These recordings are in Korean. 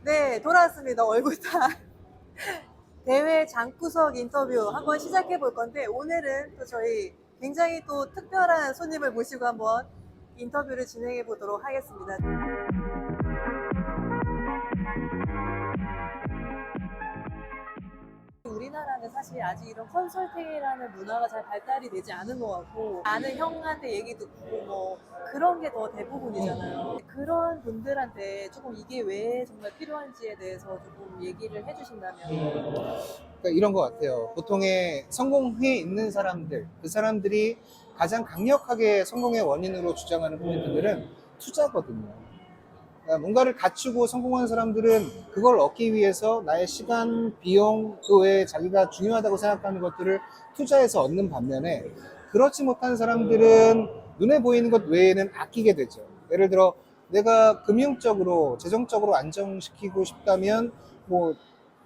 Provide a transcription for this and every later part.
네, 돌아왔습니다. 얼굴다. 대회 장구석 인터뷰 한번 시작해 볼 건데, 오늘은 또 저희 굉장히 또 특별한 손님을 모시고 한번 인터뷰를 진행해 보도록 하겠습니다. 우리나라는 사실 아직 이런 컨설팅이라는 문화가 잘 발달이 되지 않은 것 같고, 아는 형한테 얘기 듣고 뭐 그런 게 더 대부분이잖아요. 그런 분들한테 조금 이게 왜 정말 필요한지에 대해서 조금 얘기를 해주신다면. 그러니까 이런 것 같아요. 보통의 성공해 있는 사람들, 그 사람들이 가장 강력하게 성공의 원인으로 주장하는 포인트들은 투자거든요. 그러니까 뭔가를 갖추고 성공한 사람들은 그걸 얻기 위해서 나의 시간, 비용, 그 외에 자기가 중요하다고 생각하는 것들을 투자해서 얻는 반면에, 그렇지 못한 사람들은 눈에 보이는 것 외에는 아끼게 되죠. 예를 들어 내가 금융적으로, 재정적으로 안정시키고 싶다면 뭐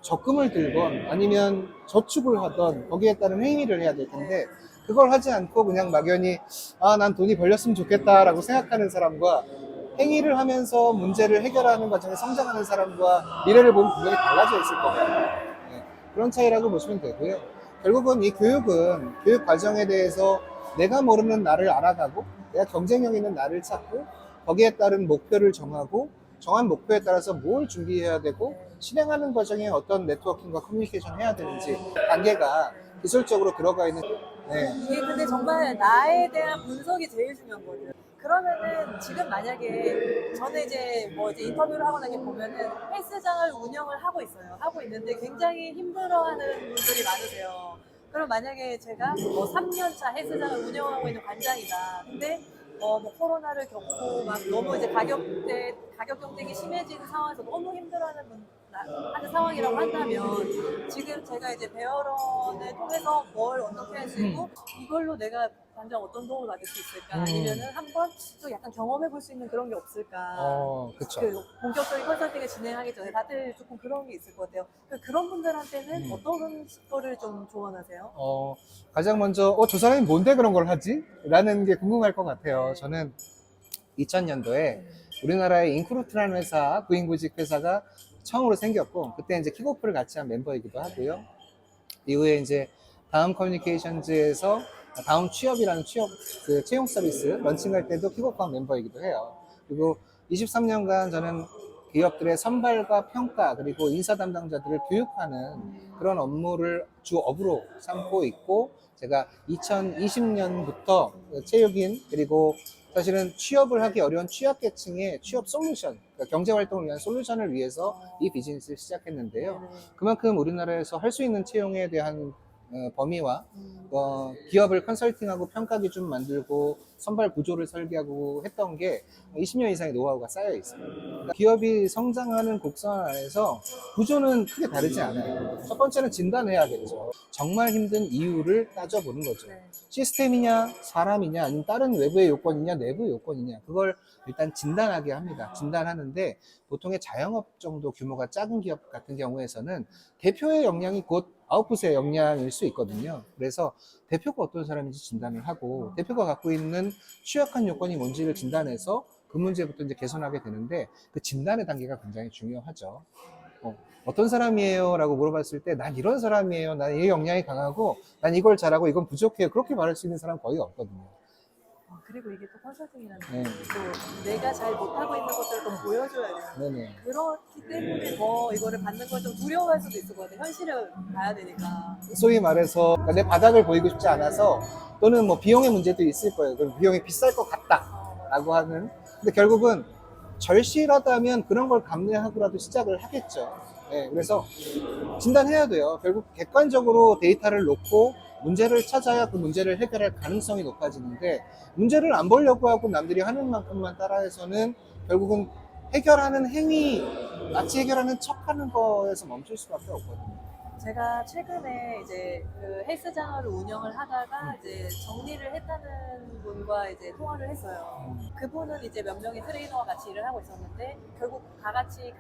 적금을 들건 아니면 저축을 하던 거기에 따른 행위를 해야 될 텐데, 그걸 하지 않고 그냥 막연히 난 돈이 벌렸으면 좋겠다라고 생각하는 사람과 행위를 하면서 문제를 해결하는 과정에 성장하는 사람과 미래를 보면 분명히 달라져 있을 거예요. 네, 그런 차이라고 보시면 되고요. 결국은 이 교육은 교육 과정에 대해서 내가 모르는 나를 알아가고, 내가 경쟁력 있는 나를 찾고, 거기에 따른 목표를 정하고, 정한 목표에 따라서 뭘 준비해야 되고, 실행하는 과정에 어떤 네트워킹과 커뮤니케이션 해야 되는지 단계가 기술적으로 들어가 있는. 네. 이게 근데 정말 나에 대한 분석이 제일 중요한 거예요. 그러면은 지금 만약에 저는 이제 뭐 이제 인터뷰를 하거나 이렇게 보면은 헬스장을 운영을 하고 있어요. 하고 있는데 굉장히 힘들어하는 분들이 많으세요. 그럼 만약에 제가 뭐 3년 차 헬스장을 운영하고 있는 관장이다. 근데 뭐 코로나를 겪고 막 너무 이제 가격 경쟁이 심해지는 상황에서 너무 힘들어하는 하는 상황이라고 한다면, 지금 제가 이제 배열원을 통해서 뭘 어떻게 할 수 있고 이걸로 내가 당장 어떤 도움을 받을 수 있을까, 아니면은 한번 또 약간 경험해 볼 수 있는 그런 게 없을까. 그쵸. 그 본격적인 컨설팅을 진행하기 전에 다들 조금 그런 게 있을 것 같아요. 그런 분들한테는 어떤 거를 좀 조언하세요? 가장 먼저, 저 사람이 뭔데 그런 걸 하지? 라는 게 궁금할 것 같아요. 저는 2000년도에 우리나라의 인크루트라는 회사, 구인구직 회사가 처음으로 생겼고, 그때 이제 킥오프를 같이 한 멤버이기도 하고요. 이후에 이제 다음 커뮤니케이션즈에서 다음 취업이라는 그 채용 서비스 런칭할 때도 킥오프한 멤버이기도 해요. 그리고 23년간 저는 기업들의 선발과 평가 그리고 인사 담당자들을 교육하는 그런 업무를 주 업으로 삼고 있고, 제가 2020년부터 체육인 그리고 사실은 취업을 하기 어려운 취약계층의 취업 솔루션, 그러니까 경제활동을 위한 솔루션을 위해서 이 비즈니스를 시작했는데요. 그만큼 우리나라에서 할 수 있는 채용에 대한 범위와 기업을 컨설팅하고 평가 기준 만들고 선발 구조를 설계하고 했던 게 20년 이상의 노하우가 쌓여 있어요. 그러니까 기업이 성장하는 곡선 안에서 구조는 크게 다르지 않아요. 첫 번째는 진단해야겠죠. 정말 힘든 이유를 따져보는 거죠. 시스템이냐, 사람이냐, 아니면 다른 외부의 요건이냐, 내부의 요건이냐, 그걸 일단 진단하게 합니다. 진단하는데 보통의 자영업 정도 규모가 작은 기업 같은 경우에서는 대표의 역량이 곧 아웃풋의 역량일 수 있거든요. 그래서 대표가 어떤 사람인지 진단을 하고, 대표가 갖고 있는 취약한 요건이 뭔지를 진단해서 그 문제부터 이제 개선하게 되는데, 그 진단의 단계가 굉장히 중요하죠. 어떤 사람이에요? 라고 물어봤을 때, 난 이런 사람이에요. 난 이 역량이 강하고, 난 이걸 잘하고 이건 부족해요. 그렇게 말할 수 있는 사람 거의 없거든요. 그리고 이게 또 컨설팅이라는 네. 게 또 내가 잘 못하고 있는 것들을 또 보여줘야 돼요. 네네. 그렇기 때문에 더 이거를 받는 걸 좀 두려워할 수도 있을 것 같아요. 현실을 봐야 되니까. 소위 말해서 그러니까 내 바닥을 보이고 싶지 않아서, 또는 뭐 비용의 문제도 있을 거예요. 그럼 비용이 비쌀 것 같다라고 하는. 근데 결국은 절실하다면 그런 걸 감내하고라도 시작을 하겠죠. 네, 그래서 진단해야 돼요. 결국 객관적으로 데이터를 놓고 문제를 찾아야 그 문제를 해결할 가능성이 높아지는데, 문제를 안 보려고 하고 남들이 하는 만큼만 따라해서는 결국은 해결하는 행위, 마치 해결하는 척하는 거에서 멈출 수밖에 없거든요. 제가 최근에 이제 그 헬스장을 운영을 하다가 이제 정리를 했다는 분과 이제 통화를 했어요. 그분은 이제 몇 명의 트레이너와 같이 일을 하고 있었는데, 결국 다 같이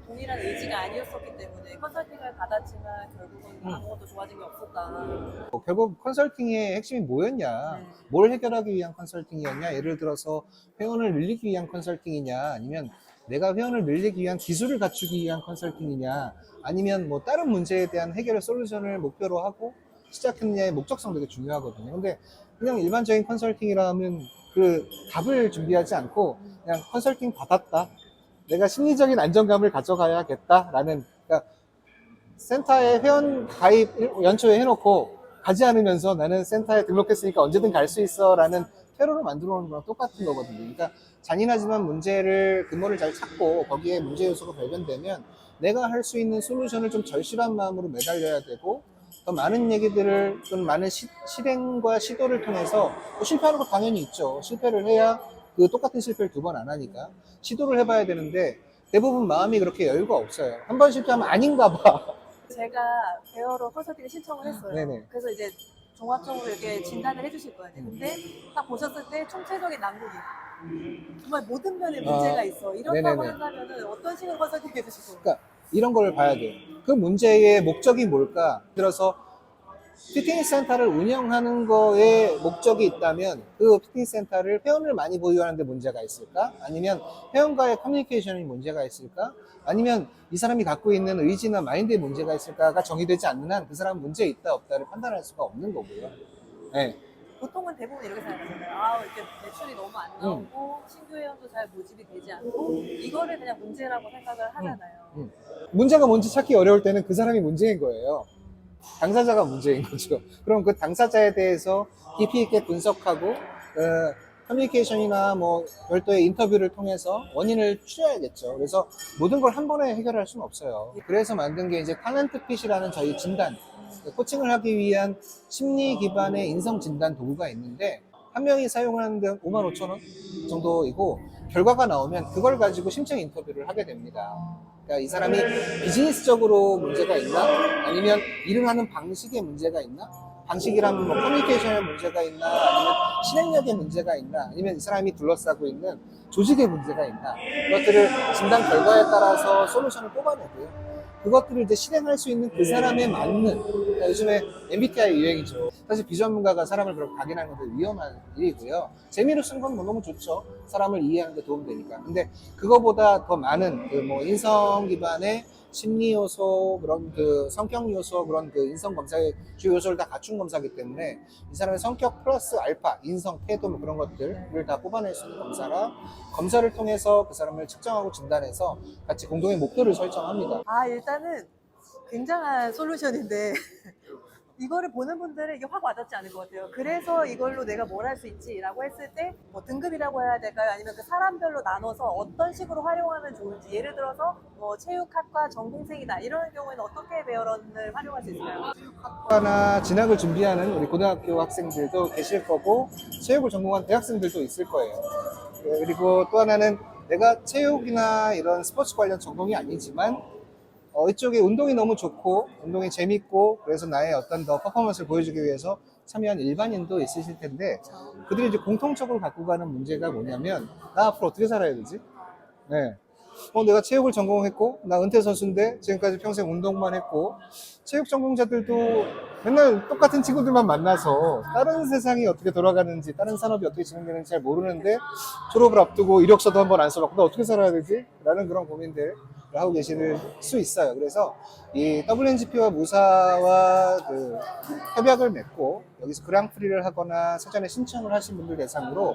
동일한 의지가 아니었었기 때문에 컨설팅을 받았지만 결국은 아무것도 좋아진 게 없었다. 결국 컨설팅의 핵심이 뭐였냐, 네. 뭘 해결하기 위한 컨설팅이었냐, 예를 들어서 회원을 늘리기 위한 컨설팅이냐, 아니면 내가 회원을 늘리기 위한 기술을 갖추기 위한 컨설팅이냐, 아니면 뭐 다른 문제에 대한 해결의 솔루션을 목표로 하고 시작했느냐의 목적성 되게 중요하거든요. 근데 그냥 일반적인 컨설팅이라 하면 그 답을 준비하지 않고 그냥 컨설팅 받았다, 내가 심리적인 안정감을 가져가야겠다라는, 그러니까 센터에 회원 가입 연초에 해놓고 가지 않으면서 나는 센터에 등록했으니까 언제든 갈 수 있어 라는 퇴로를 만들어 놓은 거랑 똑같은 거거든요. 그러니까 잔인하지만 문제를, 근본을 잘 찾고 거기에 문제 요소가 발견되면 내가 할 수 있는 솔루션을 좀 절실한 마음으로 매달려야 되고, 더 많은 얘기들을, 좀 많은 실행과 시도를 통해서, 뭐 실패하는 거 당연히 있죠. 실패를 해야 그 똑같은 실패를 두 번 안 하니까 시도를 해봐야 되는데, 대부분 마음이 그렇게 여유가 없어요. 한 번 실패하면 아닌가 봐. 제가 배어로 컨설팅을 신청을 했어요. 네네. 그래서 이제 종합적으로 이렇게 진단을 해주실 거예요. 근데 딱 보셨을 때 총체적인 난국이 정말 모든 면에 문제가 있어. 이렇다고 네네네. 한다면은 어떤 식으로 컨설팅 해주실 거예요? 그러니까 이런 걸 봐야 돼요. 그 문제의 목적이 뭘까? 들어서 피트니스 센터를 운영하는 거에 목적이 있다면 그 피트니스 센터를 회원을 많이 보유하는 데 문제가 있을까? 아니면 회원과의 커뮤니케이션이 문제가 있을까? 아니면 이 사람이 갖고 있는 의지나 마인드에 문제가 있을까가 정의되지 않는 한 그 사람은 문제 있다 없다를 판단할 수가 없는 거고요. 네. 보통은 대부분 이렇게 생각하잖아요. 아, 이렇게 매출이 너무 안 나오고 신규 회원도 잘 모집이 되지 않고 이거를 그냥 문제라고 생각을 하잖아요. 문제가 뭔지 찾기 어려울 때는 그 사람이 문제인 거예요. 당사자가 문제인 거죠. 그럼 그 당사자에 대해서 깊이 있게 분석하고 커뮤니케이션이나 뭐 별도의 인터뷰를 통해서 원인을 추려야겠죠. 그래서 모든 걸 한 번에 해결할 수는 없어요. 그래서 만든 게 이제 탤런트 핏이라는 저희 진단, 코칭을 하기 위한 심리 기반의 인성 진단 도구가 있는데, 한 명이 사용하는데 55,000원 정도이고, 결과가 나오면 그걸 가지고 심층 인터뷰를 하게 됩니다. 그러니까 이 사람이 비즈니스적으로 문제가 있나? 아니면 일을 하는 방식에 문제가 있나? 방식이라면 뭐 커뮤니케이션에 문제가 있나? 아니면 실행력에 문제가 있나? 아니면 이 사람이 둘러싸고 있는 조직에 문제가 있나? 그것들을 진단 결과에 따라서 솔루션을 뽑아내고요. 그것들을 이제 실행할 수 있는 그 사람에 맞는, 그러니까 요즘에 MBTI 유행이죠. 사실 비전문가가 사람을 그렇게 각인하는 것도 위험한 일이고요. 재미로 쓴 건 뭐 너무 좋죠. 사람을 이해하는 데 도움되니까. 근데 그거보다 더 많은 그 뭐 인성 기반의 심리 요소, 그런 그 성격 요소, 그런 그 인성 검사의 주요 요소를 다 갖춘 검사이기 때문에 이 사람의 성격 플러스 알파, 인성, 태도 뭐 그런 것들을 다 뽑아낼 수 있는 검사라, 검사를 통해서 그 사람을 측정하고 진단해서 같이 공동의 목표를 설정합니다. 아, 일단은 굉장한 솔루션인데 이거를 보는 분들은 이게 확 와닿지 않을 것 같아요. 그래서 이걸로 내가 뭘 할 수 있지라고 했을 때 뭐 등급이라고 해야 될까요? 아니면 그 사람별로 나눠서 어떤 식으로 활용하면 좋을지, 예를 들어서 뭐 체육학과 전공생이다 이런 경우에는 어떻게 베어런을 활용할 수 있을까요? 학과나 진학을 준비하는 우리 고등학교 학생들도 계실 거고, 체육을 전공한 대학생들도 있을 거예요. 그리고 또 하나는 내가 체육이나 이런 스포츠 관련 전공이 아니지만 이쪽에 운동이 너무 좋고 운동이 재밌고, 그래서 나의 어떤 더 퍼포먼스를 보여주기 위해서 참여한 일반인도 있으실 텐데, 그들이 이제 공통적으로 갖고 가는 문제가 뭐냐면, 나 앞으로 어떻게 살아야 되지? 네. 내가 체육을 전공했고, 나 은퇴 선수인데 지금까지 평생 운동만 했고, 체육 전공자들도 맨날 똑같은 친구들만 만나서 다른 세상이 어떻게 돌아가는지, 다른 산업이 어떻게 진행되는지 잘 모르는데 졸업을 앞두고 이력서도 한번 안 써봤고 나 어떻게 살아야 되지? 라는 그런 고민들을 하고 계실 수 있어요. 그래서 이 WNGP와 무사와 그 협약을 맺고 여기서 그랑프리를 하거나 사전에 신청을 하신 분들 대상으로,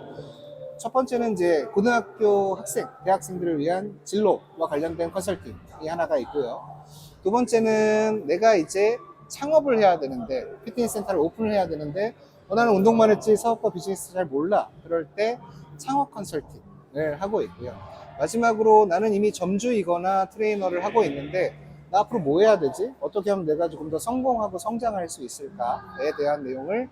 첫 번째는 이제 고등학교 학생, 대학생들을 위한 진로와 관련된 컨설팅이 하나가 있고요. 두 번째는 내가 이제 창업을 해야 되는데, 피트니스 센터를 오픈을 해야 되는데, 나는 운동만 했지 사업과 비즈니스 잘 몰라. 그럴 때 창업 컨설팅을 하고 있고요. 마지막으로 나는 이미 점주이거나 트레이너를 하고 있는데, 나 앞으로 뭐 해야 되지? 어떻게 하면 내가 조금 더 성공하고 성장할 수 있을까에 대한 내용을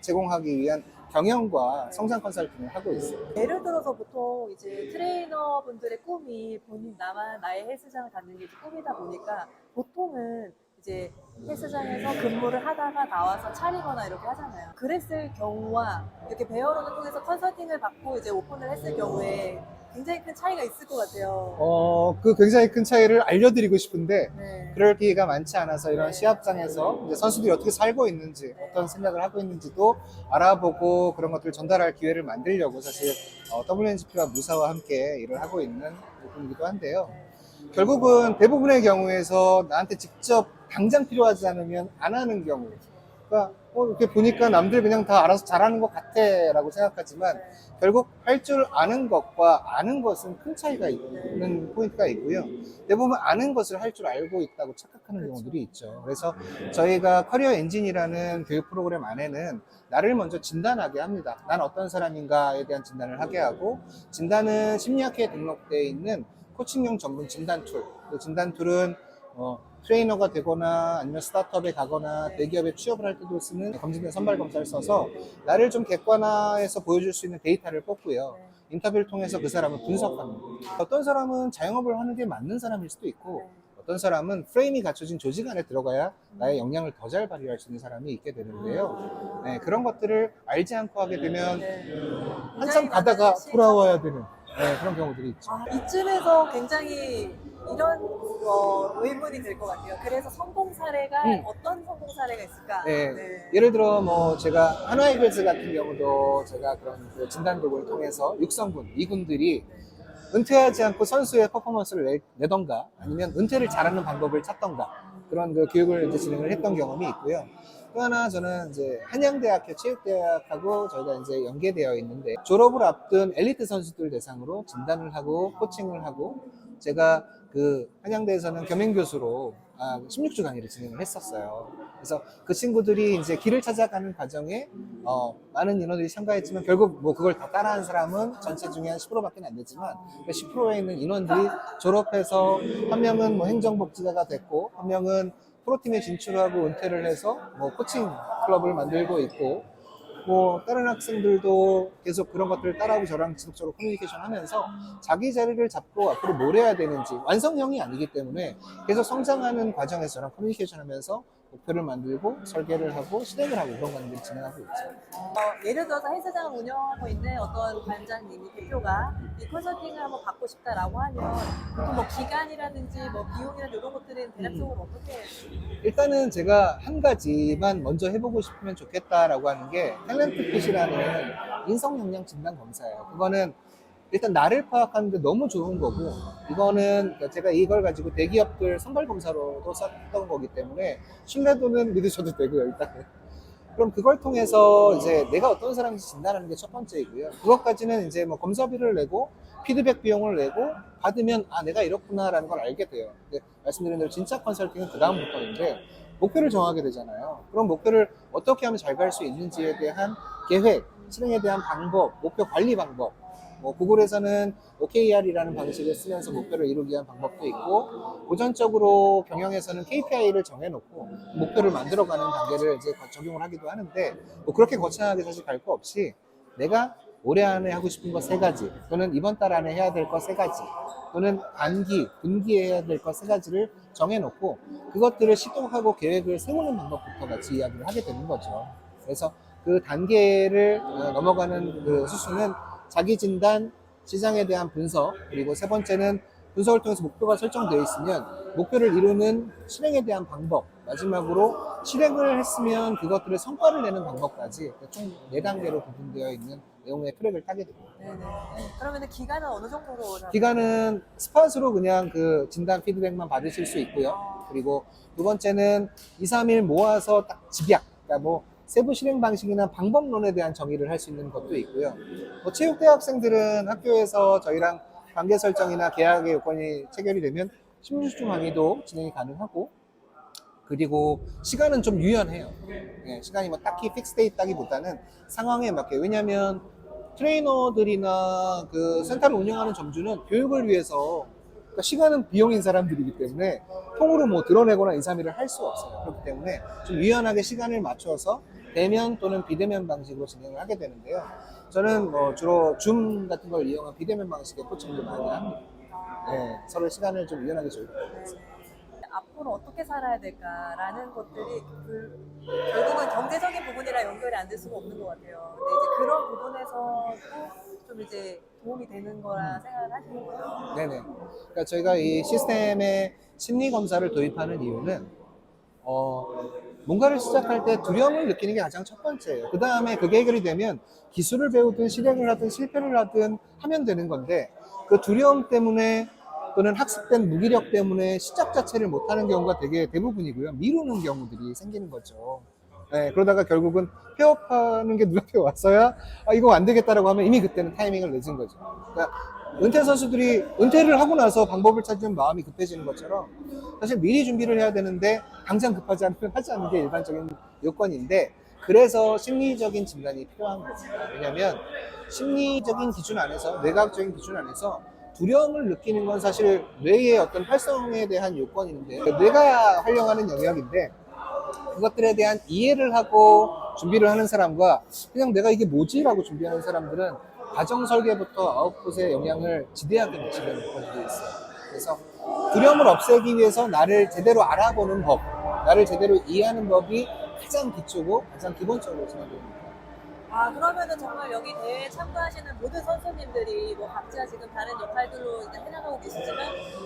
제공하기 위한 경영과 성장 컨설팅을 하고 있어요. 예를 들어서 보통 이제 트레이너분들의 꿈이 나의 헬스장을 갖는 게 이제 꿈이다 보니까 보통은 이제 헬스장에서 근무를 하다가 나와서 차리거나 이렇게 하잖아요. 그랬을 경우와 이렇게 베어런을 통해서 컨설팅을 받고 이제 오픈을 했을 경우에 굉장히 큰 차이가 있을 것 같아요. 그 굉장히 큰 차이를 알려드리고 싶은데 네. 그럴 기회가 많지 않아서 이런 네. 시합장에서 이제 선수들이 어떻게 살고 있는지, 어떤 생각을 하고 있는지도 알아보고 그런 것들을 전달할 기회를 만들려고 사실 WNGP와 무사와 함께 일을 하고 있는 부분이기도 한데요. 결국은 대부분의 경우에서 나한테 직접 당장 필요하지 않으면 안 하는 경우, 그러니까 이렇게 보니까 남들 그냥 다 알아서 잘하는 것 같아 라고 생각하지만 결국 할 줄 아는 것과 아는 것은 큰 차이가 있는 포인트가 있고요. 대부분 아는 것을 할 줄 알고 있다고 착각하는 경우들이 있죠. 그래서 저희가 커리어 엔진이라는 교육 프로그램 안에는 나를 먼저 진단하게 합니다. 난 어떤 사람인가에 대한 진단을 하게 하고, 진단은 심리학회에 등록되어 있는 코칭용 전문 진단 툴. 그 진단 툴은 트레이너가 되거나 아니면 스타트업에 가거나 대기업에 취업을 할 때도 쓰는 검증된 선발 검사를 써서 나를 좀 객관화해서 보여줄 수 있는 데이터를 뽑고요. 인터뷰를 통해서 그 사람을 분석합니다. 어떤 사람은 자영업을 하는 게 맞는 사람일 수도 있고, 어떤 사람은 프레임이 갖춰진 조직 안에 들어가야 나의 역량을 더 잘 발휘할 수 있는 사람이 있게 되는데요. 네, 그런 것들을 알지 않고 하게 되면 한참 가다가 돌아와야 되는 그런 경우들이 있죠. 이쯤에서 굉장히 이런 의문이 들 것 같아요. 그래서 성공 사례가 어떤 성공 사례가 있을까? 네. 예를 들어 제가 한화이글스 같은 경우도 제가 그런 그 진단 도구를 통해서 육성군, 이군들이 은퇴하지 않고 선수의 퍼포먼스를 내던가 아니면 은퇴를 잘하는 방법을 찾던가 그런 그 교육을 이제 진행을 했던 경험이 있고요. 또 하나 저는 이제 한양대학교 체육대학하고 저희가 이제 연계되어 있는데 졸업을 앞둔 엘리트 선수들 대상으로 진단을 하고 코칭을 하고, 제가 그 한양대에서는 겸임교수로 16주 강의를 진행을 했었어요. 그래서 그 친구들이 이제 길을 찾아가는 과정에 많은 인원들이 참가했지만 결국 그걸 다 따라한 사람은 전체 중에 한 10%밖에 안 되지만 그 10%에 있는 인원들이 졸업해서 한 명은 행정복지사가 됐고, 한 명은 프로팀에 진출하고 은퇴를 해서 코칭 클럽을 만들고 있고, 다른 학생들도 계속 그런 것들을 따라하고 저랑 지속적으로 커뮤니케이션 하면서 자기 자리를 잡고 앞으로 뭘 해야 되는지, 완성형이 아니기 때문에 계속 성장하는 과정에서 저랑 커뮤니케이션 하면서 목표를 만들고 설계를 하고 실행을 하고 그런 과정들을 진행하고 있죠. 예를 들어서 헬스장을 운영하고 있는 어떤 관장님이 대표가 이 컨설팅을 한번 받고 싶다라고 하면 보통 기간이라든지 비용이라든지 이런 것들은 대략적으로 어떻게? 일단은 제가 한 가지만 먼저 해보고 싶으면 좋겠다라고 하는 게 탤런트핏이라는 인성 역량 진단 검사예요. 그거는 일단 나를 파악하는데 너무 좋은 거고, 이거는 제가 이걸 가지고 대기업들 선발 검사로도 썼던 거기 때문에 신뢰도는 믿으셔도 되고요, 일단은. 그럼 그걸 통해서 이제 내가 어떤 사람인지 진단하는 게 첫 번째이고요. 그것까지는 이제 검사비를 내고 피드백 비용을 내고 받으면 내가 이렇구나라는 걸 알게 돼요. 근데 말씀드린 대로 진짜 컨설팅은 그 다음부터인데 목표를 정하게 되잖아요. 그럼 목표를 어떻게 하면 잘 갈 수 있는지에 대한 계획, 실행에 대한 방법, 목표 관리 방법, 구글에서는 OKR이라는 방식을 쓰면서 목표를 이루기 위한 방법도 있고, 고전적으로 경영에서는 KPI를 정해놓고 목표를 만들어가는 단계를 이제 적용을 하기도 하는데, 그렇게 거창하게 사실 갈 거 없이 내가 올해 안에 하고 싶은 거 3가지, 또는 이번 달 안에 해야 될 거 3가지, 또는 단기, 분기에 해야 될 거 3가지를 정해놓고 그것들을 시도하고 계획을 세우는 방법부터 같이 이야기를 하게 되는 거죠. 그래서 그 단계를 넘어가는 그 수순은 자기 진단, 시장에 대한 분석, 그리고 세 번째는 분석을 통해서 목표가 설정되어 있으면 목표를 이루는 실행에 대한 방법, 마지막으로 실행을 했으면 그것들을 성과를 내는 방법까지 총 4단계로 구분되어 있는 내용의 트랙을 타게 됩니다. 네네. 그러면 기간은 어느 정도로? 기간은 스팟으로 그냥 그 진단 피드백만 받으실 수 있고요. 그리고 두 번째는 2, 3일 모아서 딱 집약, 그러니까 세부 실행 방식이나 방법론에 대한 정의를 할 수 있는 것도 있고요. 체육대 학생들은 학교에서 저희랑 관계 설정이나 계약의 요건이 체결이 되면 16주 강의도 진행이 가능하고, 그리고 시간은 좀 유연해요. 시간이 딱히 픽스돼 있다기보다는 상황에 맞게. 왜냐하면 트레이너들이나 그 센터를 운영하는 점주는 교육을 위해서, 그러니까 시간은 비용인 사람들이기 때문에 통으로 드러내거나 2, 3일을 할 수 없어요. 그렇기 때문에 좀 유연하게 시간을 맞춰서 대면 또는 비대면 방식으로 진행을 하게 되는데요. 저는 주로 줌 같은 걸 이용한 비대면 방식의 코칭도 많이 합니다. 서로 시간을 좀 유연하게 조율해요. 앞으로 어떻게 살아야 될까라는 것들이 결국은 경제적인 부분이랑 연결이 안 될 수가 없는 것 같아요. 근데 이제 그런 부분에서도 좀 이제 도움이 되는 거라 생각을 하시는 거예요? 네네. 그러니까 저희가 이 시스템의 심리 검사를 도입하는 이유는 뭔가를 시작할 때 두려움을 느끼는 게 가장 첫 번째예요. 그 다음에 그게 해결이 되면 기술을 배우든 실행을 하든 실패를 하든 하면 되는 건데 그 두려움 때문에 또는 학습된 무기력 때문에 시작 자체를 못하는 경우가 되게 대부분이고요. 미루는 경우들이 생기는 거죠. 네, 그러다가 결국은 폐업하는 게 눈앞에 왔어야 이거 안 되겠다라고 하면 이미 그때는 타이밍을 늦은 거죠. 그러니까 은퇴 선수들이 은퇴를 하고 나서 방법을 찾으면 마음이 급해지는 것처럼 사실 미리 준비를 해야 되는데 당장 급하지 않으면 하지 않는 게 일반적인 요건인데 그래서 심리적인 진단이 필요한 겁니다. 왜냐하면 심리적인 기준 안에서 뇌과학적인 기준 안에서 두려움을 느끼는 건 사실 뇌의 어떤 활성에 대한 요건인데 뇌가 활용하는 영역인데 그것들에 대한 이해를 하고 준비를 하는 사람과 그냥 내가 이게 뭐지? 라고 준비하는 사람들은 과정 설계부터 아웃풋에 영향을 지대하게 미치는 것들이 있어요. 그래서 두려움을 없애기 위해서 나를 제대로 알아보는 법, 나를 제대로 이해하는 법이 가장 기초고 가장 기본적으로 생각됩니다. 그러면은 정말 여기 대회에 참가하시는 모든 선수님들이 뭐 각자 지금 다른 역할들로 이제 해나가고 계시지만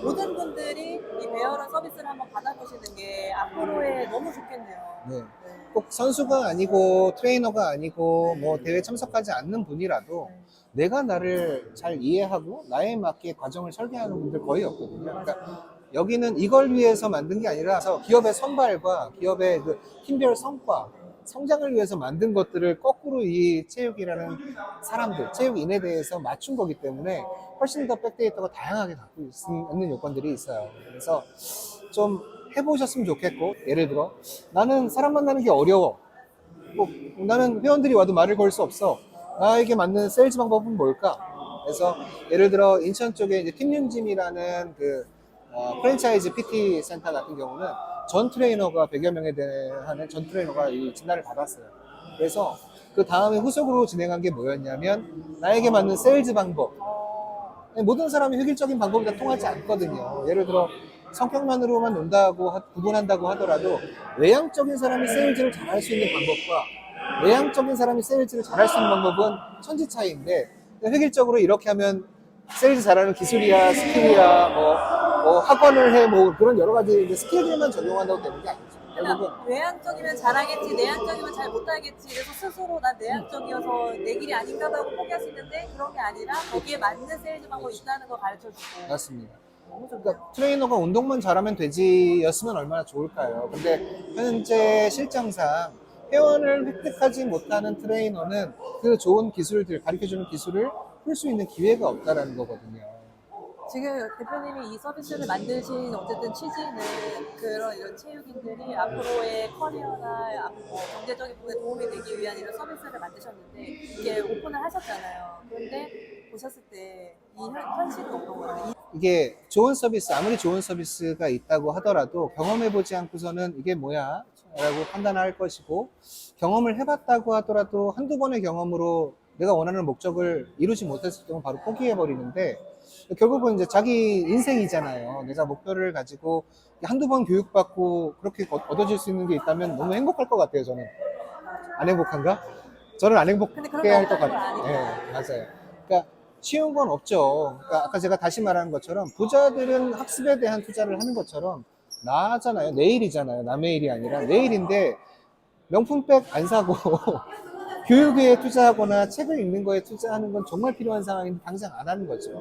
모든 분들이 이 베어런 서비스를 한번 받아보시는 게 앞으로에 너무 좋겠네요. 네. 네. 꼭 선수가 아니고 트레이너가 아니고 뭐 대회 참석하지 않는 분이라도 내가 나를 잘 이해하고 나에 맞게 과정을 설계하는 분들 거의 없거든요. 그러니까 여기는 이걸 위해서 만든 게 아니라서 기업의 선발과 기업의 그 팀별 성과, 성장을 위해서 만든 것들을 거꾸로 이 체육이라는 사람들, 체육인에 대해서 맞춘 거기 때문에 훨씬 더 백데이터가 다양하게 갖고 있는 요건들이 있어요. 그래서 좀 해보셨으면 좋겠고, 예를 들어 나는 사람 만나는 게 어려워. 나는 회원들이 와도 말을 걸 수 없어. 나에게 맞는 세일즈 방법은 뭘까? 그래서 예를 들어 인천 쪽에 이제 팀윤짐이라는 그 프랜차이즈 PT 센터 같은 경우는 전 트레이너가 100여 명에 대한 전 트레이너가 이 진단을 받았어요. 그래서 그 다음에 후속으로 진행한 게 뭐였냐면 나에게 맞는 세일즈 방법. 모든 사람이 획일적인 방법이 다 통하지 않거든요. 예를 들어 성격만으로만 논다고 구분한다고 하더라도 외향적인 사람이 세일즈를 잘할 수 있는 방법과 내향적인 사람이 세일즈를 잘할 수 있는 방법은 천지 차이인데 획일적으로 이렇게 하면 세일즈 잘하는 기술이야 스킬이야 뭐 학원을 해 뭐 그런 여러 가지 이제 스킬들만 적용한다고 되는 게 아니죠. 결국은 그러니까 외향적이면 잘하겠지, 내향적이면 잘 못하겠지. 그래서 스스로 난 내향적이어서 내 길이 아닌가 봐 하고 포기할 수 있는데 그런 게 아니라 거기에 맞는 세일즈 방법이 있다는 걸 가르쳐주고. 맞습니다. 너무 좋네요. 그러니까 트레이너가 운동만 잘하면 되지였으면 얼마나 좋을까요? 근데 현재 실정상 회원을 획득하지 못하는 트레이너는 그 좋은 기술들, 가르쳐주는 기술을 풀 수 있는 기회가 없다라는 거거든요. 지금 대표님이 이 서비스를 만드신 어쨌든 취지는 그런 이런 체육인들이 앞으로의 커리어나 경제적인 부분에 도움이 되기 위한 이런 서비스를 만드셨는데 이게 오픈을 하셨잖아요. 그런데 보셨을 때 이 현실은 어떤 거예요? 이게 좋은 서비스, 아무리 좋은 서비스가 있다고 하더라도 경험해보지 않고서는 이게 뭐야? 라고 판단할 것이고 경험을 해봤다고 하더라도 한두 번의 경험으로 내가 원하는 목적을 이루지 못했을 경우 바로 포기해버리는데 결국은 이제 자기 인생이잖아요. 내가 목표를 가지고 한두 번 교육받고 그렇게 얻어질 수 있는 게 있다면 너무 행복할 것 같아요, 저는. 안 행복한가? 저는 안 근데 행복해 그런 게 할 것 없다는 걸 같아요. 아니까. 네, 맞아요. 그러니까 쉬운 건 없죠. 그러니까 아까 제가 다시 말하는 것처럼 부자들은 학습에 대한 투자를 하는 것처럼 나잖아요. 내일이잖아요. 남의 일이 아니라 내일인데 명품백 안 사고 교육에 투자하거나 책을 읽는 거에 투자하는 건 정말 필요한 상황인데 당장 안 하는 거죠.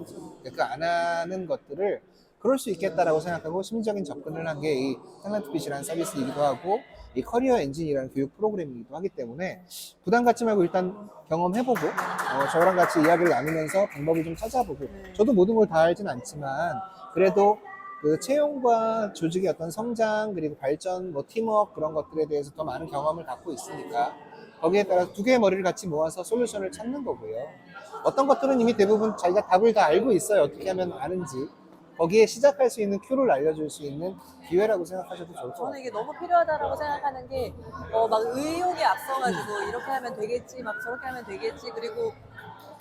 그 안 하는 것들을 그럴 수 있겠다라고 생각하고 심리적인 접근을 한 게 이 탤런트핏이라는 서비스이기도 하고 이 커리어 엔진이라는 교육 프로그램이기도 하기 때문에 부담 갖지 말고 일단 경험해보고 저랑 같이 이야기를 나누면서 방법을 좀 찾아보고 저도 모든 걸 다 알진 않지만 그래도 그 채용과 조직의 어떤 성장 그리고 발전, 뭐 팀워크 그런 것들에 대해서 더 많은 경험을 갖고 있으니까 거기에 따라 두 개의 머리를 같이 모아서 솔루션을 찾는 거고요. 어떤 것들은 이미 대부분 자기가 답을 다 알고 있어요. 어떻게 하면 아는지. 거기에 시작할 수 있는 큐를 알려줄 수 있는 기회라고 생각하셔도 좋을 것 저는 같아요. 이게 너무 필요하다라고 생각하는 게, 막 의욕에 앞서가지고 이렇게 하면 되겠지, 막 저렇게 하면 되겠지, 그리고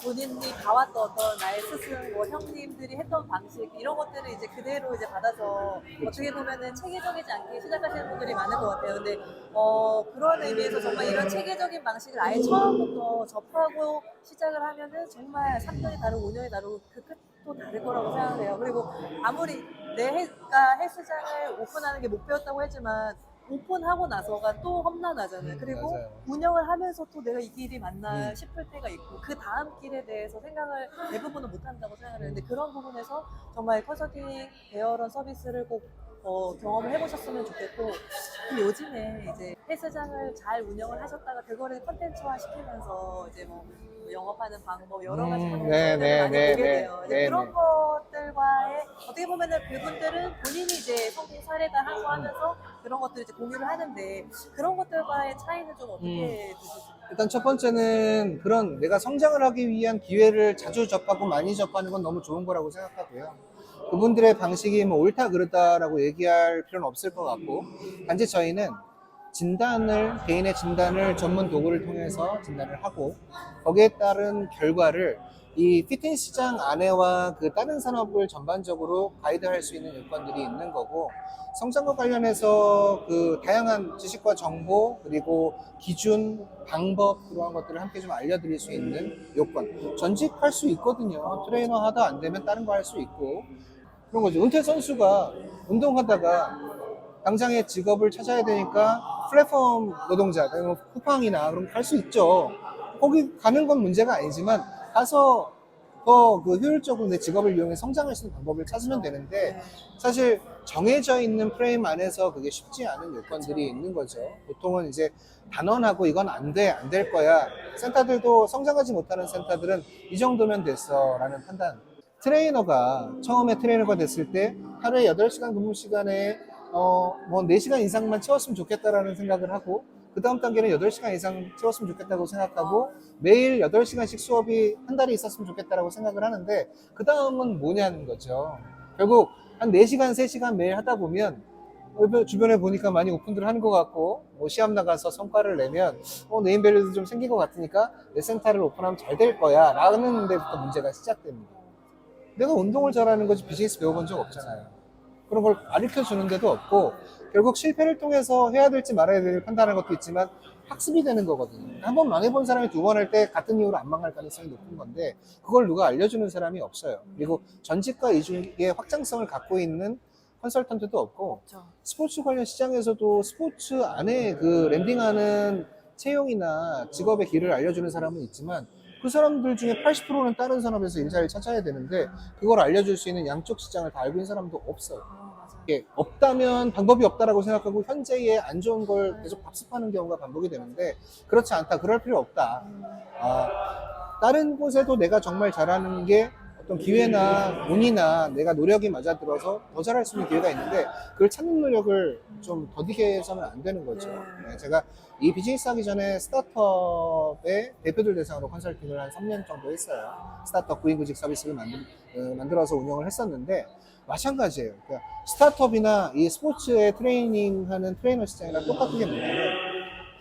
본인이 봐왔던 어떤 나의 스승, 뭐 형님들이 했던 방식 이런 것들을 이제 그대로 이제 받아서 어떻게 보면은 체계적이지 않게 시작하시는 분들이 많은 것 같아요. 근데 그런 의미에서 정말 이런 체계적인 방식을 아예 처음부터 접하고 시작을 하면은 정말 3년이 다르고 5년이 다르고 그 끝도 다를 거라고 생각해요. 그리고 아무리 내가 헬스장을 오픈하는 게 목표였다고 했지만 오픈하고 나서가 또 험난하잖아요. 그리고 맞아요. 운영을 하면서 또 내가 이 길이 맞나 음. 싶을 때가 있고 그 다음 길에 대해서 생각을 대부분은 못 한다고 생각을 하는데 그런 부분에서 정말 컨설팅 대여런 서비스를 꼭 경험을 해보셨으면 좋겠고 그 요즘에 이제 헬스장을 잘 운영을 하셨다가 그거를 컨텐츠화 시키면서 이제 뭐 영업하는 방법 여러 가지 컨텐츠들을 많이 보게 돼요. 이제 그런 것들과의 어떻게 보면은 그분들은 본인이 이제 성공 사례다 하고 하면서 그런 것들을 이제 공유를 하는데 그런 것들과의 차이는 좀 어떻게 두시나요? 일단 첫 번째는 그런 내가 성장을 하기 위한 기회를 자주 접하고 많이 접하는 건 너무 좋은 거라고 생각하고요. 그분들의 방식이 뭐 옳다 그르다라고 얘기할 필요는 없을 것 같고, 단지 저희는 개인의 진단을 전문 도구를 통해서 진단을 하고, 거기에 따른 결과를 이 피트니스 시장 안에와 그 다른 산업을 전반적으로 가이드할 수 있는 요건들이 있는 거고, 성장과 관련해서 그 다양한 지식과 정보, 그리고 기준, 방법, 그러한 것들을 함께 좀 알려드릴 수 있는 요건. 전직할 수 있거든요. 트레이너 하다 안 되면 다른 거 할 수 있고. 그런 거죠. 은퇴 선수가 운동하다가 당장의 직업을 찾아야 되니까 플랫폼 노동자, 쿠팡이나 그런 거 갈 수 있죠. 거기 가는 건 문제가 아니지만 가서 더 그 효율적으로 내 직업을 이용해 성장할 수 있는 방법을 찾으면 되는데, 사실 정해져 있는 프레임 안에서 그게 쉽지 않은 요건들이 있는 거죠. 보통은 이제 단언하고 이건 안 돼, 안 될 거야. 센터들도 성장하지 못하는 센터들은 이 정도면 됐어 라는 판단. 트레이너가 처음에 트레이너가 됐을 때 하루에 8시간 근무 시간에 뭐 4시간 이상만 채웠으면 좋겠다라는 생각을 하고, 그 다음 단계는 8시간 이상 채웠으면 좋겠다고 생각하고, 매일 8시간씩 수업이 한 달에 있었으면 좋겠다라고 생각을 하는데, 그 다음은 뭐냐는 거죠. 결국 한 4시간, 3시간 매일 하다 보면 주변에 보니까 많이 오픈들 하는 것 같고, 뭐 시합 나가서 성과를 내면 네임밸류도 좀 생긴 것 같으니까 내 센터를 오픈하면 잘 될 거야 라는 데부터 문제가 시작됩니다. 내가 운동을 잘하는 거지 비즈니스 배워본 적 없잖아요. 그런 걸 가르쳐 주는 데도 없고, 결국 실패를 통해서 해야 될지 말아야 될지 판단하는 것도 있지만 학습이 되는 거거든요. 한 번 망해본 사람이 두 번 할 때 같은 이유로 안 망할 가능성이 높은 건데, 그걸 누가 알려주는 사람이 없어요. 그리고 전직과 이직의 확장성을 갖고 있는 컨설턴트도 없고, 그렇죠. 스포츠 관련 시장에서도 스포츠 안에 그 랜딩하는 채용이나 직업의 길을 알려주는 사람은 있지만, 그 사람들 중에 80%는 다른 산업에서 일자리를 찾아야 되는데 그걸 알려줄 수 있는 양쪽 시장을 다 알고 있는 사람도 없어요. 맞아요. 이게 없다면 방법이 없다라고 생각하고 현재의 안 좋은 걸 계속 밥습하는 경우가 반복이 되는데, 그렇지 않다. 그럴 필요 없다. 다른 곳에도 내가 정말 잘하는 게 어떤 기회나 운이나 내가 노력이 맞아들어서 더 잘할 수 있는 기회가 있는데, 그걸 찾는 노력을 좀 더디게 해서는 안 되는 거죠. 네, 제가 이 비즈니스 하기 전에 스타트업의 대표들 대상으로 컨설팅을 한 3년 정도 했어요. 스타트업 구인구직 서비스를 만들어서 운영을 했었는데, 마찬가지예요. 그러니까 스타트업이나 이 스포츠에 트레이닝하는 트레이너 시장이랑 똑같은 게 뭐냐면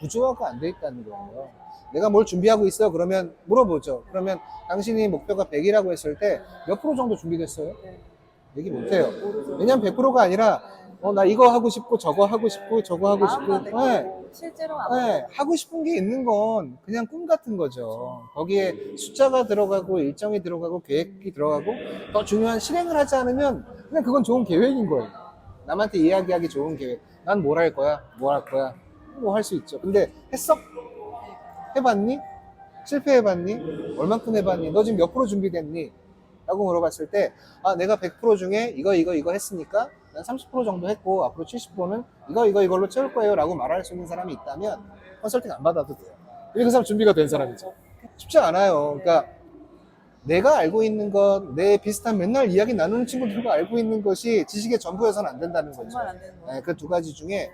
구조화가 안 돼 있다는 거예요. 내가 뭘 준비하고 있어? 그러면 물어보죠. 그러면 당신이 목표가 100이라고 했을 때 몇 프로 정도 준비됐어요? 얘기 못해요. 왜냐면 100%가 아니라 나 이거 하고 싶고 저거 하고 싶고 저거 하고 싶고, 마음만 되고 실제로 안 네, 하고 싶은 게 있는 건 그냥 꿈 같은 거죠. 거기에 숫자가 들어가고 일정이 들어가고 계획이 들어가고 더 중요한 실행을 하지 않으면 그냥 그건 좋은 계획인 거예요. 남한테 이야기하기 좋은 계획. 난 뭘 할 거야? 뭐 할 거야? 뭐 할 수 있죠. 근데 했어? 해봤니? 실패해봤니? 얼만큼 해봤니? 너 지금 몇 프로 준비됐니? 라고 물어봤을 때, 내가 100% 중에 이거 했으니까 난 30% 정도 했고 앞으로 70%는 이걸로 채울 거예요 라고 말할 수 있는 사람이 있다면 컨설팅 안 받아도 돼요. 그 사람 준비가 된 사람이죠. 쉽지 않아요. 그러니까 내가 알고 있는 것, 내 비슷한 맨날 이야기 나누는 친구들과 알고 있는 것이 지식의 전부여서는 안 된다는 거죠. 정말 안 되는 거예요. 그 두 가지 중에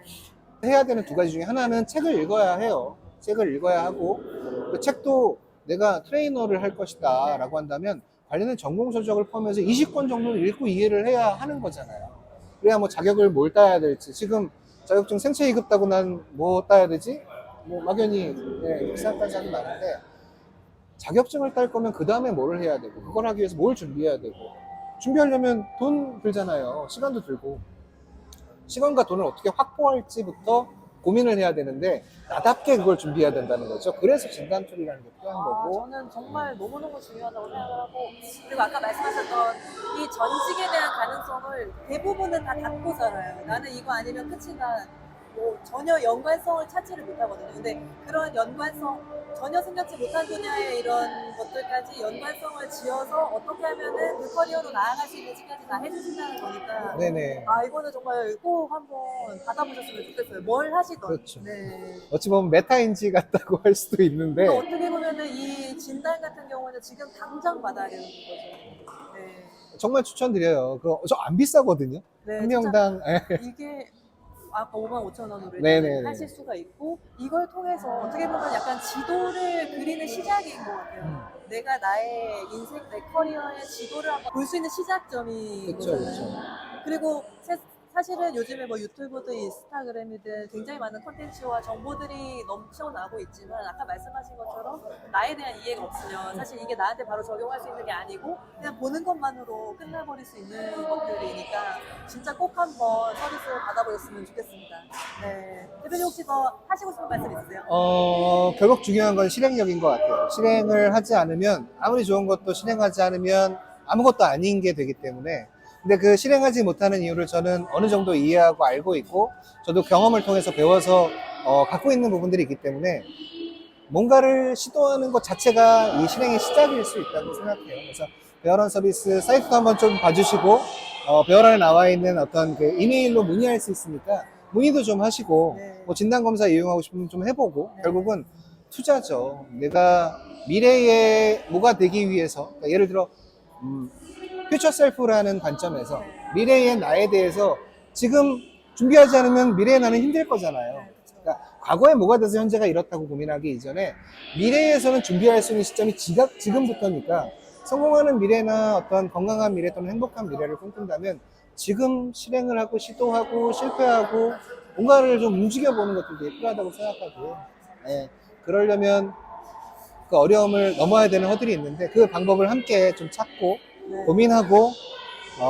해야 되는 두 가지 중에 하나는 책을 읽어야 해요. 책을 읽어야 하고, 그 책도 내가 트레이너를 할 것이다 라고 한다면 관련된 전공 서적을 포함해서 20권 정도는 읽고 이해를 해야 하는 거잖아요. 그래야 뭐 자격을 뭘 따야 될지, 지금 자격증 생체 2급 따고 난 뭐 따야 되지? 뭐 막연히 그렇게 생각하는 사람이 많은데, 자격증을 딸 거면 그 다음에 뭘 해야 되고, 그걸 하기 위해서 뭘 준비해야 되고, 준비하려면 돈 들잖아요. 시간도 들고. 시간과 돈을 어떻게 확보할지부터 고민을 해야 되는데, 나답게 그걸 준비해야 된다는 거죠. 그래서 진단툴이라는 게 필요한 거고. 저는 정말 너무너무 중요하다고 생각을 하고, 그리고 아까 말씀하셨던 이 전직에 대한 가능성을 대부분은 다 닫고 살아요. 나는 이거 아니면 끝이다. 뭐 전혀 연관성을 찾지를 못하거든요. 근데 그런 연관성, 전혀 생각지 못한 분야의 이런 것들까지 연관성을 지어서 어떻게 하면은 그 커리어로 나아갈 수 있는지까지 다 해주신다는 거니까. 네네. 이거는 정말 꼭 한번 받아보셨으면 좋겠어요. 뭘 하시던. 그렇죠. 네. 어찌 보면 메타인지 같다고 할 수도 있는데, 또 어떻게 보면은 이 진단 같은 경우는 지금 당장 받아야 되는 거죠. 네. 정말 추천드려요. 그거 저 안 비싸거든요. 네, 한 진짜 명당. 이게 아까 55,000원으로 네네네. 하실 수가 있고, 이걸 통해서 어떻게 보면 약간 지도를 그리는 시작인 것 같아요. 내가 나의 인생, 내 커리어의 지도를 한번 볼 수 있는 시작점이 그렇죠, 거잖아요. 그리고 사실은 요즘에 뭐 유튜브든 인스타그램이든 굉장히 많은 콘텐츠와 정보들이 넘쳐나고 있지만, 아까 말씀하신 것처럼 나에 대한 이해가 없으면 사실 이게 나한테 바로 적용할 수 있는 게 아니고 그냥 보는 것만으로 끝나버릴 수 있는 것들이니까 진짜 꼭 한번 서비스를 받아보셨으면 좋겠습니다. 네. 대표님 혹시 더 하시고 싶은 말씀 있으세요? 결국 중요한 건 실행력인 것 같아요. 실행을 하지 않으면, 아무리 좋은 것도 실행하지 않으면 아무것도 아닌 게 되기 때문에. 근데 그 실행하지 못하는 이유를 저는 어느 정도 이해하고 알고 있고, 저도 경험을 통해서 배워서 갖고 있는 부분들이 있기 때문에, 뭔가를 시도하는 것 자체가 이 실행의 시작일 수 있다고 생각해요. 그래서 베어런 서비스 사이트도 한번 좀 봐주시고, 베어런에 나와 있는 어떤 그 이메일로 문의할 수 있으니까 문의도 좀 하시고, 네. 뭐 진단검사 이용하고 싶으면 좀 해보고, 네. 결국은 투자죠. 내가 미래에 뭐가 되기 위해서, 그러니까 예를 들어 퓨처 셀프라는 관점에서 미래의 나에 대해서 지금 준비하지 않으면 미래의 나는 힘들 거잖아요. 그러니까 과거에 뭐가 돼서 현재가 이렇다고 고민하기 이전에 미래에서는 준비할 수 있는 시점이 지금부터니까, 성공하는 미래나 어떤 건강한 미래 또는 행복한 미래를 꿈꾼다면 지금 실행을 하고 시도하고 실패하고 뭔가를 좀 움직여보는 것도 되게 필요하다고 생각하고요. 네, 그러려면 그 어려움을 넘어야 되는 허들이 있는데, 그 방법을 함께 좀 찾고 네. 고민하고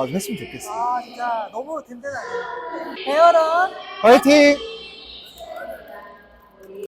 했으면 좋겠어요. 진짜 너무 든든하네요. 베어런 화이팅!